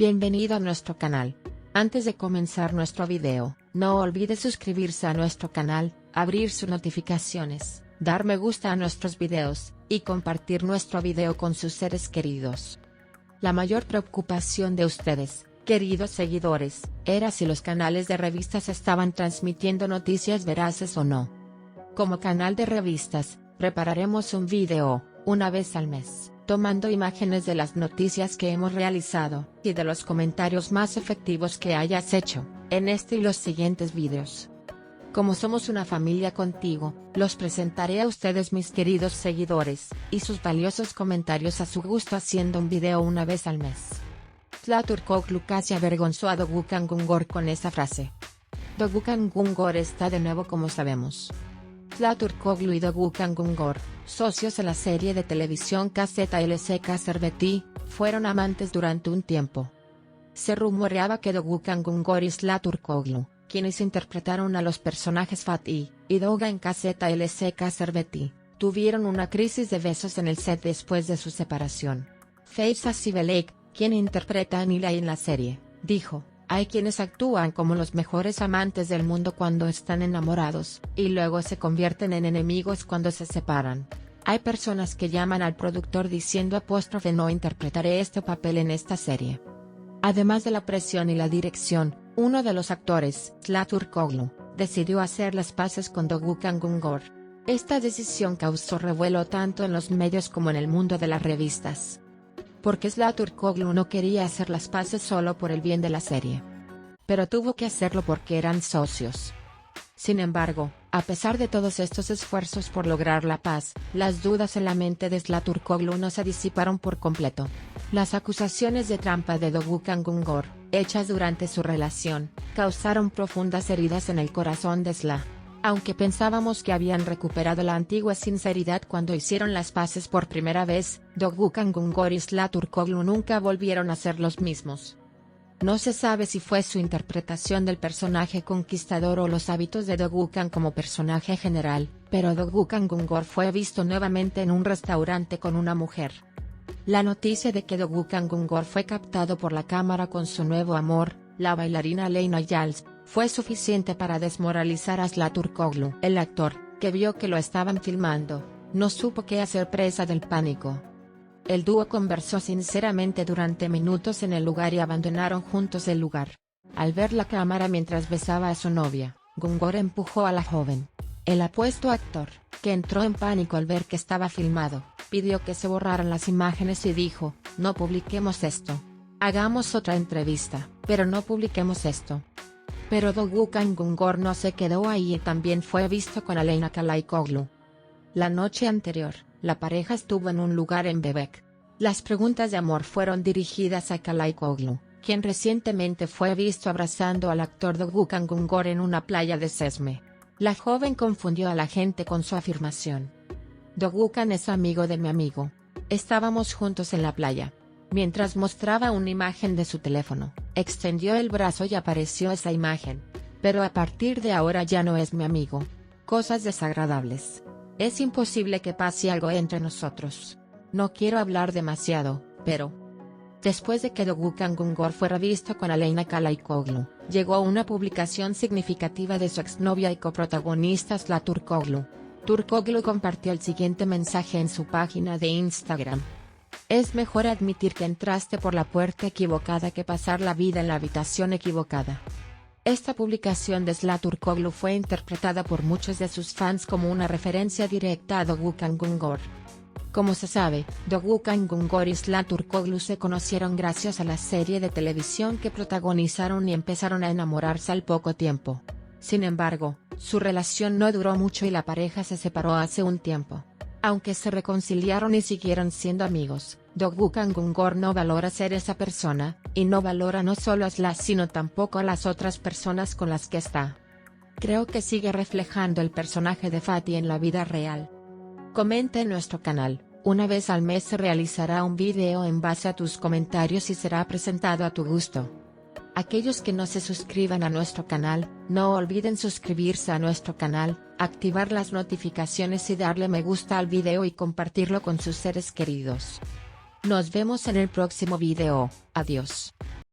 Bienvenido a nuestro canal. Antes de comenzar nuestro video, no olvide suscribirse a nuestro canal, abrir sus notificaciones, dar me gusta a nuestros videos, y compartir nuestro video con sus seres queridos. La mayor preocupación de ustedes, queridos seguidores, era si los canales de revistas estaban transmitiendo noticias veraces o no. Como canal de revistas, prepararemos un video, una vez al mes, tomando imágenes de las noticias que hemos realizado, y de los comentarios más efectivos que hayas hecho, en este y los siguientes videos. Como somos una familia contigo, los presentaré a ustedes mis queridos seguidores, y sus valiosos comentarios a su gusto haciendo un video una vvez al mes. Zlaturkoglu casi avergonzó a Doğukan Güngör con esa frase. Doğukan Güngör está de nuevo como sabemos. Zlaturkoglu y Doğukan Güngör, socios en la serie de televisión KZLSK Serveti, fueron amantes durante un tiempo. Se rumoreaba que Doğukan Güngör y Zlaturkoglu, quienes interpretaron a los personajes Fatih y Doga en KZLSK Serveti, tuvieron una crisis de besos en el set después de su separación. Feyza Sibelek, quien interpreta a Nilay en la serie, dijo: "Hay quienes actúan como los mejores amantes del mundo cuando están enamorados, y luego se convierten en enemigos cuando se separan. Hay personas que llaman al productor diciendo no interpretaré este papel en esta serie". Además de la presión y la dirección, uno de los actores, Zlaturkoglu, decidió hacer las paces con Doğukan Güngör. Esta decisión causó revuelo tanto en los medios como en el mundo de las revistas. Porque Zlaturkoglu no quería hacer las paces solo por el bien de la serie. Pero tuvo que hacerlo porque eran socios. Sin embargo, a pesar de todos estos esfuerzos por lograr la paz, las dudas en la mente de Zlaturkoglu no se disiparon por completo. Las acusaciones de trampa de Doğukan Güngör, hechas durante su relación, causaron profundas heridas en el corazón de Zla. Aunque pensábamos que habían recuperado la antigua sinceridad cuando hicieron las paces por primera vez, Doğukan Güngör y Zlaturkoglu nunca volvieron a ser los mismos. No se sabe si fue su interpretación del personaje conquistador o los hábitos de Doğukan como personaje general, pero Doğukan Güngör fue visto nuevamente en un restaurante con una mujer. La noticia de que Doğukan Güngör fue captado por la cámara con su nuevo amor, la bailarina Aleyna Yalçın, fue suficiente para desmoralizar a Zlaturkoglu. El actor, que vio que lo estaban filmando, no supo qué hacer presa del pánico. El dúo conversó sinceramente durante minutos en el lugar y abandonaron juntos el lugar. Al ver la cámara mientras besaba a su novia, Güngör empujó a la joven. El apuesto actor, que entró en pánico al ver que estaba filmado, pidió que se borraran las imágenes y dijo: "No publiquemos esto. Hagamos otra entrevista, pero no publiquemos esto". Pero Doğukan Güngör no se quedó ahí y también fue visto con Aleyna Kalaycoglu. La noche anterior, la pareja estuvo en un lugar en Bebek. Las preguntas de amor fueron dirigidas a Kalaycoglu, quien recientemente fue visto abrazando al actor Doğukan Güngör en una playa de Çeşme. La joven confundió a la gente con su afirmación: "Doğukan es amigo de mi amigo. Estábamos juntos en la playa". Mientras mostraba una imagen de su teléfono, extendió el brazo y apareció esa imagen. "Pero a partir de ahora ya no es mi amigo. Cosas desagradables. Es imposible que pase algo entre nosotros. No quiero hablar demasiado, pero..." Después de que Doğukan Güngör fuera visto con Aleyna Kalaycoglu, llegó una publicación significativa de su exnovia y coprotagonista Zlaturkoglu. Turkoglu compartió el siguiente mensaje en su página de Instagram: "Es mejor admitir que entraste por la puerta equivocada que pasar la vida en la habitación equivocada". Esta publicación de Zlaturkoglu fue interpretada por muchos de sus fans como una referencia directa a Doğukan Güngör. Como se sabe, Doğukan Güngör y Zlaturkoglu se conocieron gracias a la serie de televisión que protagonizaron y empezaron a enamorarse al poco tiempo. Sin embargo, su relación no duró mucho y la pareja se separó hace un tiempo. Aunque se reconciliaron y siguieron siendo amigos, Doğukan Güngör no valora ser esa persona, y no valora no solo a Zla sino tampoco a las otras personas con las que está. Creo que sigue reflejando el personaje de Fatih en la vida real. Comenta en nuestro canal. Una vez al mes se realizará un video en base a tus comentarios y será presentado a tu gusto. Aquellos que no se suscriban a nuestro canal, no olviden suscribirse a nuestro canal, activar las notificaciones y darle me gusta al video y compartirlo con sus seres queridos. Nos vemos en el próximo video. Adiós.